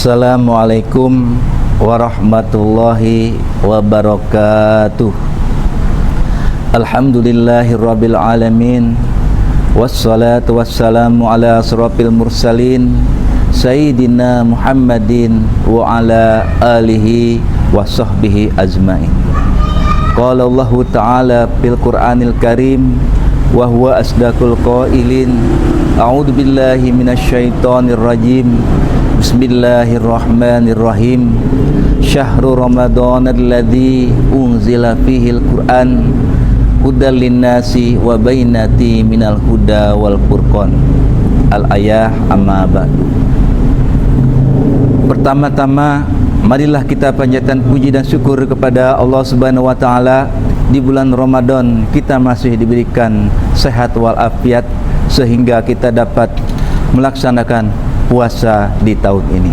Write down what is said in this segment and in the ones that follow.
Assalamualaikum warahmatullahi wabarakatuh. Alhamdulillahirabbil alamin. Wassalatu wassalamu ala asrofil mursalin Sayyidina Muhammadin wa ala alihi wa sahbihi ajmain. Qala Allahu ta'ala fil Qur'anil Karim wa huwa asdaqul qailin. A'udzu billahi minasyaitonir rajim. Bismillahirrahmanirrahim. Syahrul Ramadan alladzi unzila fihil Qur'an hudal linnasi wa bainati minal huda wal furqan. Al-ayah amma ba'du. Pertama-tama marilah kita panjatkan puji dan syukur kepada Allah Subhanahu wa taala. Di bulan Ramadan kita masih diberikan sehat walafiat sehingga kita dapat melaksanakan puasa di tahun ini.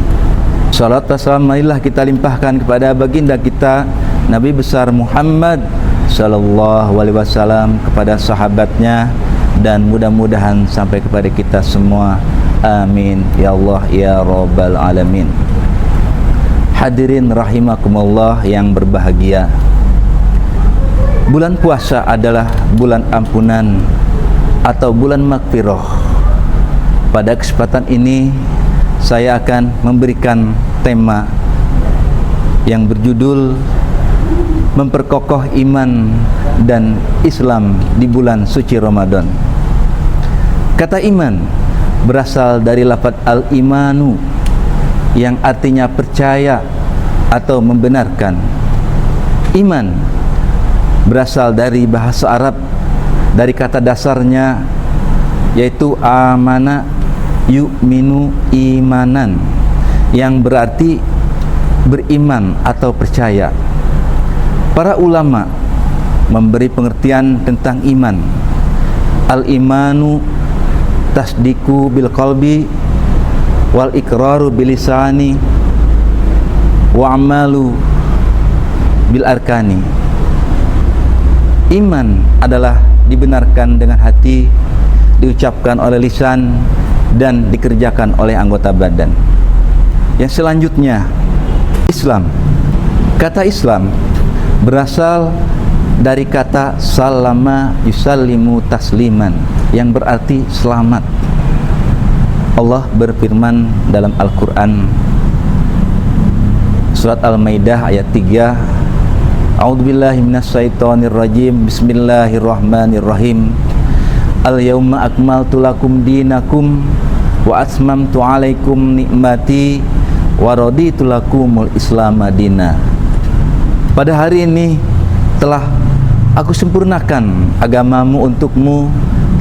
Salat wassalam marilah kita limpahkan kepada baginda kita Nabi besar Muhammad sallallahu alaihi wasallam, kepada sahabatnya, dan mudah-mudahan sampai kepada kita semua. Amin ya Allah ya rabbal alamin. Hadirin rahimakumullah yang berbahagia, bulan puasa adalah bulan ampunan atau bulan maghfirah. Pada kesempatan ini saya akan memberikan tema yang berjudul memperkokoh iman dan Islam di bulan suci Ramadan. Kata iman berasal dari lafaz al-imanu yang artinya percaya atau membenarkan. Iman berasal dari bahasa Arab, dari kata dasarnya yaitu amana yu'minu imanan, yang berarti beriman atau percaya. Para ulama memberi pengertian tentang iman. Al-imanu tasdiku bil qalbi wal iqraru bil lisani wa amalu bil arkani. Iman adalah dibenarkan dengan hati, diucapkan oleh lisan, dan dikerjakan oleh anggota badan. Yang selanjutnya, Islam. Kata Islam berasal dari kata salama yusallimu tasliman, yang berarti selamat. Allah berfirman dalam Al-Quran surat Al-Maidah ayat 3, A'udzubillahi minasyaitonirrajim. Bismillahirrahmanirrahim. Al-yawma akmaltu lakum dinakum wa atmamtu alaikum nikmati wa raditu lakumul islam madina. Pada hari ini telah aku sempurnakan agamamu untukmu,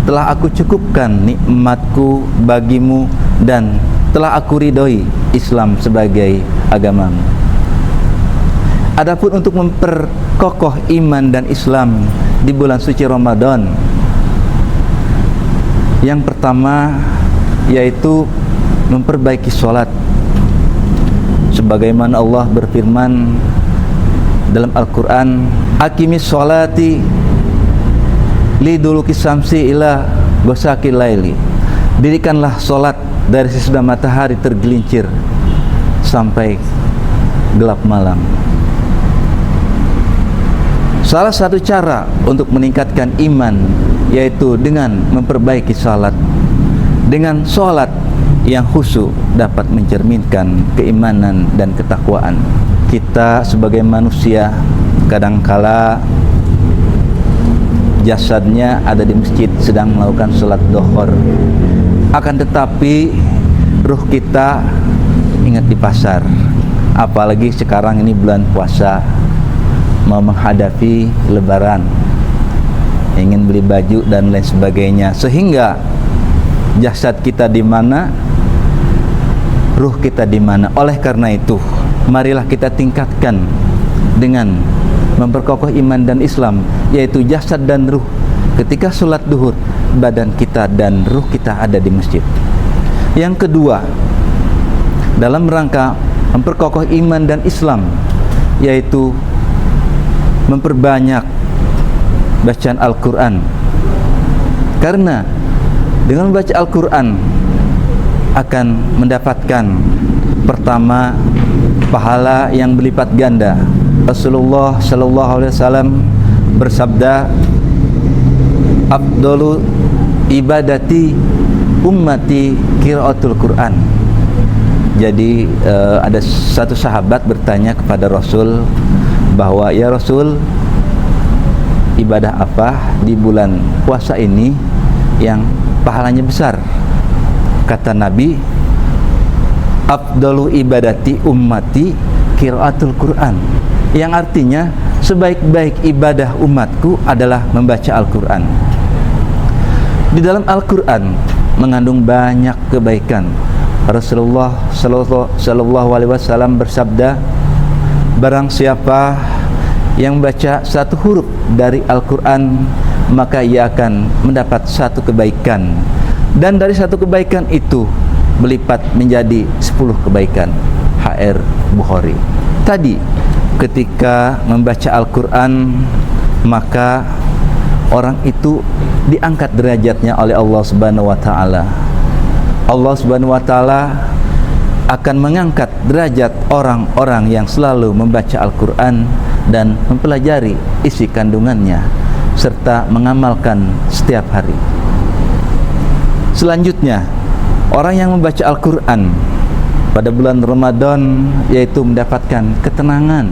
telah aku cukupkan nikmatku bagimu, dan telah aku ridhoi Islam sebagai agamamu. Adapun untuk memperkokoh iman dan Islam di bulan suci Ramadan, yang pertama yaitu memperbaiki sholat, sebagaimana Allah berfirman dalam Al-Quran, Aqimis sholati liduluki samsi ila gosakil laili. Dirikanlah sholat dari sesudah matahari tergelincir sampai gelap malam. Salah satu cara untuk meningkatkan iman yaitu dengan memperbaiki salat. Dengan salat yang khusyuk dapat mencerminkan keimanan dan ketakwaan. Kita sebagai manusia kadangkala jasadnya ada di masjid sedang melakukan salat dhuhur, akan tetapi ruh kita ingat di pasar. Apalagi sekarang ini bulan puasa, mau menghadapi lebaran, ingin beli baju dan lain sebagainya, sehingga jasad kita di mana, ruh kita di mana. Oleh karena itu, marilah kita tingkatkan dengan memperkokoh iman dan Islam, yaitu jasad dan ruh. Ketika sholat duhur, badan kita dan ruh kita ada di masjid. Yang kedua, dalam rangka memperkokoh iman dan Islam, yaitu memperbanyak bacaan Al-Quran. Karena dengan membaca Al-Quran akan mendapatkan Pertama, pahala yang berlipat ganda. Rasulullah sallallahu alaihi wasallam bersabda, afdalu ibadati ummati qiraatul Quran. Jadi ada satu sahabat bertanya kepada Rasul bahwa, ya Rasul, ibadah apa di bulan puasa ini yang pahalanya besar? Kata Nabi, afdalu ibadati ummati qiraatul Quran, yang artinya sebaik-baik ibadah umatku adalah membaca Al-Quran. Di dalam Al-Quran mengandung banyak kebaikan. Rasulullah sallallahu alaihi wasallam bersabda, barang siapa yang membaca satu huruf dari Al-Quran, maka ia akan mendapat satu kebaikan, dan dari satu kebaikan itu berlipat menjadi 10 kebaikan. HR Bukhari. Tadi ketika membaca Al-Quran, maka orang itu diangkat derajatnya oleh Allah Subhanahu wa taala. Allah Subhanahu wa taala akan mengangkat derajat orang-orang yang selalu membaca Al-Quran dan mempelajari isi kandungannya serta mengamalkan setiap hari. Selanjutnya, orang yang membaca Al-Quran pada bulan Ramadan yaitu mendapatkan ketenangan.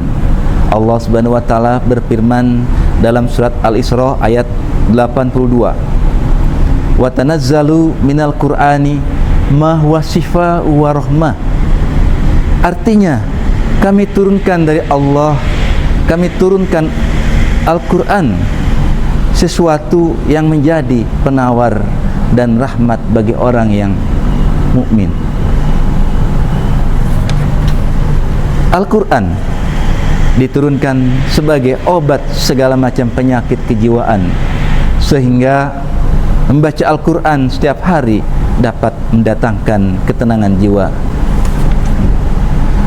Allah Subhanahu wa taala berfirman dalam surat Al-Isra ayat 82, wa tanazzalu minal Qur'ani ma huwa shifa wa rahmah. Artinya, kami turunkan dari Allah, kami turunkan Al-Quran, sesuatu yang menjadi penawar dan rahmat bagi orang yang mukmin. Al-Quran diturunkan sebagai obat segala macam penyakit kejiwaan, sehingga membaca Al-Quran setiap hari dapat mendatangkan ketenangan jiwa.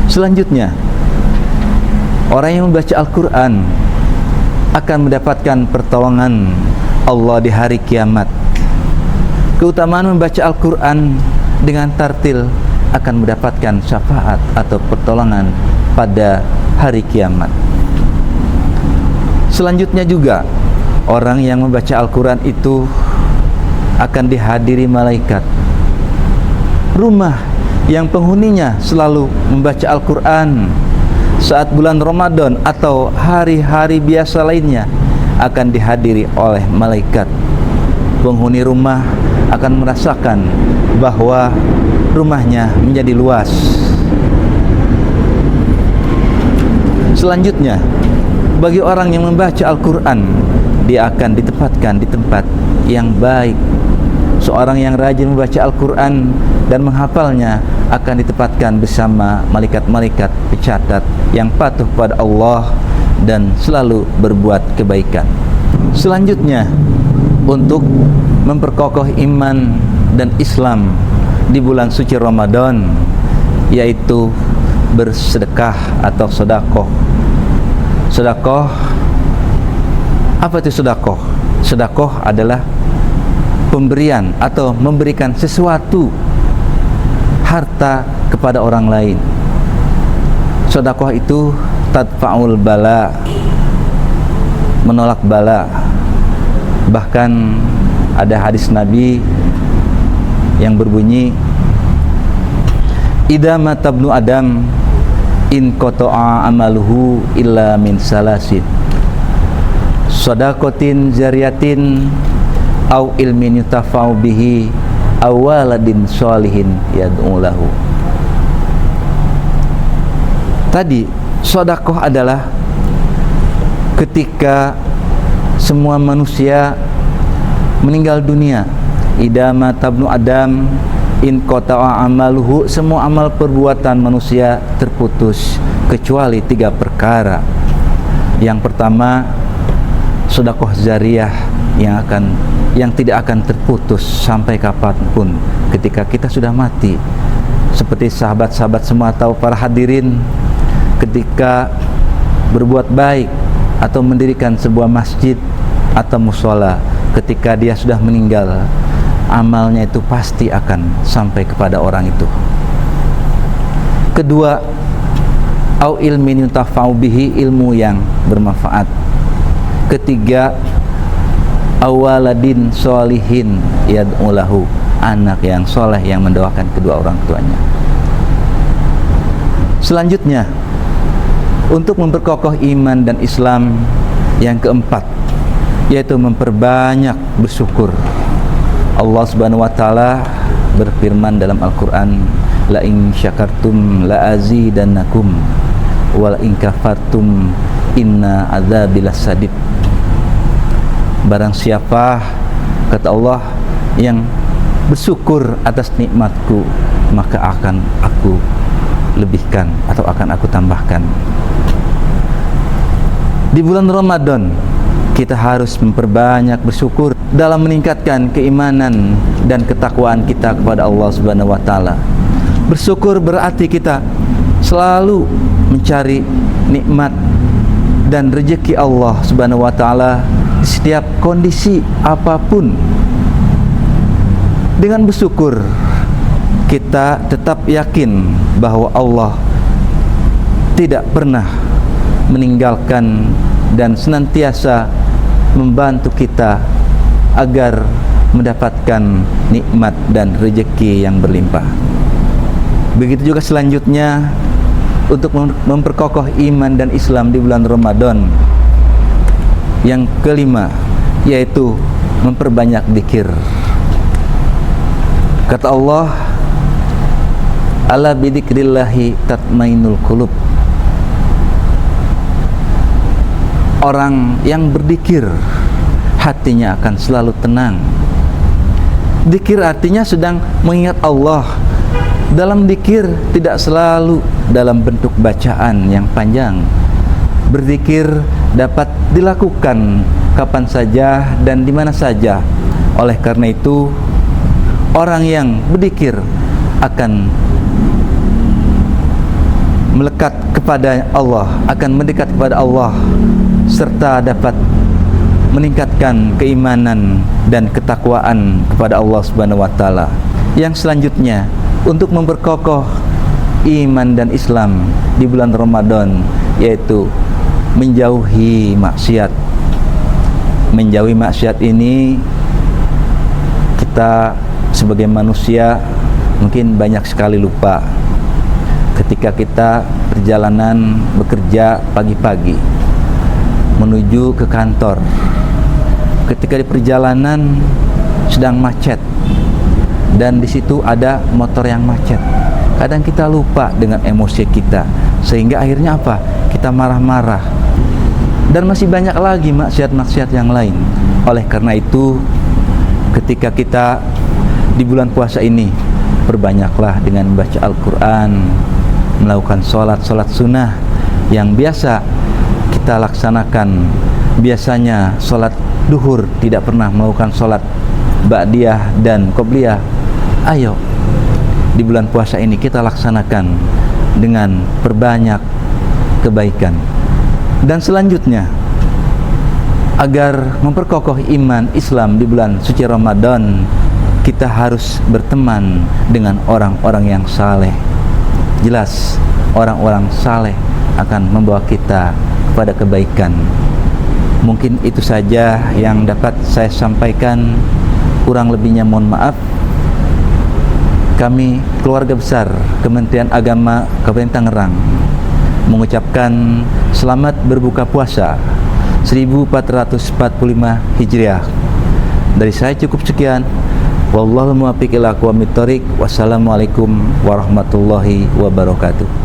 Selanjutnya, orang yang membaca Al-Quran akan mendapatkan pertolongan Allah di hari kiamat. Keutamaan membaca Al-Quran dengan tartil akan mendapatkan syafaat atau pertolongan pada hari kiamat. Selanjutnya juga, orang yang membaca Al-Quran itu akan dihadiri malaikat. Rumah yang penghuninya selalu membaca Al-Quran saat bulan Ramadan atau hari-hari biasa lainnya akan dihadiri oleh malaikat. Penghuni rumah akan merasakan bahwa rumahnya menjadi luas. Selanjutnya, bagi orang yang membaca Al-Quran, dia akan ditempatkan di tempat yang baik. Seorang yang rajin membaca Al-Quran dan menghafalnya akan ditempatkan bersama malaikat-malaikat pencatat yang patuh pada Allah dan selalu berbuat kebaikan. Selanjutnya, untuk memperkokoh iman dan Islam di bulan suci Ramadan, yaitu bersedekah atau sedekah. Sedekah, apa itu sedekah? Sedekah adalah pemberian atau memberikan sesuatu harta kepada orang lain. Sedekah itu tadfa'ul bala, menolak bala. Bahkan ada hadis Nabi yang berbunyi, idza mata ibnu adam in qata'a amaluhu illa min salasin, shadaqatin jariyatin au ilmin yutafa'u bihi aw waladin sholihin yad'u lahu. Tadi sedekah adalah ketika semua manusia meninggal dunia. Idza mata ibnu adam in qata'a amaluhu, semua amal perbuatan manusia terputus kecuali 3 perkara. Yang pertama, sedekah jariyah yang tidak akan terputus sampai kapanpun ketika kita sudah mati. Seperti sahabat-sahabat semua tahu, para hadirin, ketika berbuat baik atau mendirikan sebuah masjid atau musola, ketika dia sudah meninggal, amalnya itu pasti akan sampai kepada orang itu. Kedua, au ilmin yuntafa'u bihi, ilmu yang bermanfaat. Ketiga, awaladin sholihin yad'ulahu, anak yang soleh yang mendoakan kedua orang tuanya. Selanjutnya, untuk memperkokoh iman dan Islam, yang keempat yaitu memperbanyak bersyukur. Allah Subhanahu wa taala berfirman dalam Al-Qur'an, la in syakartum la azidannakum wa la in kafartum inna adzabi lasadid. Barang siapa, kata Allah, yang bersyukur atas nikmatku, maka akan aku lebihkan atau akan aku tambahkan. Di bulan Ramadan kita harus memperbanyak bersyukur dalam meningkatkan keimanan dan ketakwaan kita kepada Allah Subhanahu wa taala. Bersyukur berarti kita selalu mencari nikmat dan rezeki Allah Subhanahu wa taala di setiap kondisi apapun. Dengan bersyukur kita tetap yakin bahwa Allah tidak pernah meninggalkan dan senantiasa membantu kita agar mendapatkan nikmat dan rezeki yang berlimpah. Begitu juga selanjutnya untuk memperkokoh iman dan Islam di bulan Ramadan. Yang kelima yaitu memperbanyak zikir. Kata Allah, ala bidzikrillahi tatmainul qulub. Orang yang berzikir hatinya akan selalu tenang. Zikir artinya sedang mengingat Allah. Dalam zikir tidak selalu dalam bentuk bacaan yang panjang. Berzikir dapat dilakukan kapan saja dan di mana saja. Oleh karena itu, orang yang berzikir akan melekat kepada Allah, akan mendekat kepada Allah, serta dapat meningkatkan keimanan dan ketakwaan kepada Allah Subhanahu wa taala. Yang selanjutnya, untuk memperkokoh iman dan Islam di bulan Ramadan, yaitu menjauhi maksiat. Menjauhi maksiat ini, kita sebagai manusia mungkin banyak sekali lupa. Ketika kita perjalanan bekerja pagi-pagi menuju ke kantor, ketika di perjalanan sedang macet dan di situ ada motor yang macet, kadang kita lupa dengan emosi kita, sehingga akhirnya apa? Kita marah-marah. Dan masih banyak lagi maksiat-maksiat yang lain. Oleh karena itu, ketika kita di bulan puasa ini, perbanyaklah dengan membaca Al-Quran, melakukan sholat sunnah yang biasa kita laksanakan. Biasanya sholat duhur tidak pernah melakukan sholat ba'diyah dan qobliyah. Ayo, di bulan puasa ini kita laksanakan dengan perbanyak kebaikan. Dan selanjutnya, agar memperkokoh iman Islam di bulan suci Ramadan, kita harus berteman dengan orang-orang yang saleh. Jelas, orang-orang saleh akan membawa kita kepada kebaikan. Mungkin itu saja yang dapat saya sampaikan. Kurang lebihnya mohon maaf. Kami keluarga besar Kementerian Agama Kabupaten Tangerang mengucapkan selamat berbuka puasa 1445 Hijriah. Dari saya cukup sekian. Wallahu muwaffiq ila aqwamit thoriq. Wassalamualaikum warahmatullahi wabarakatuh.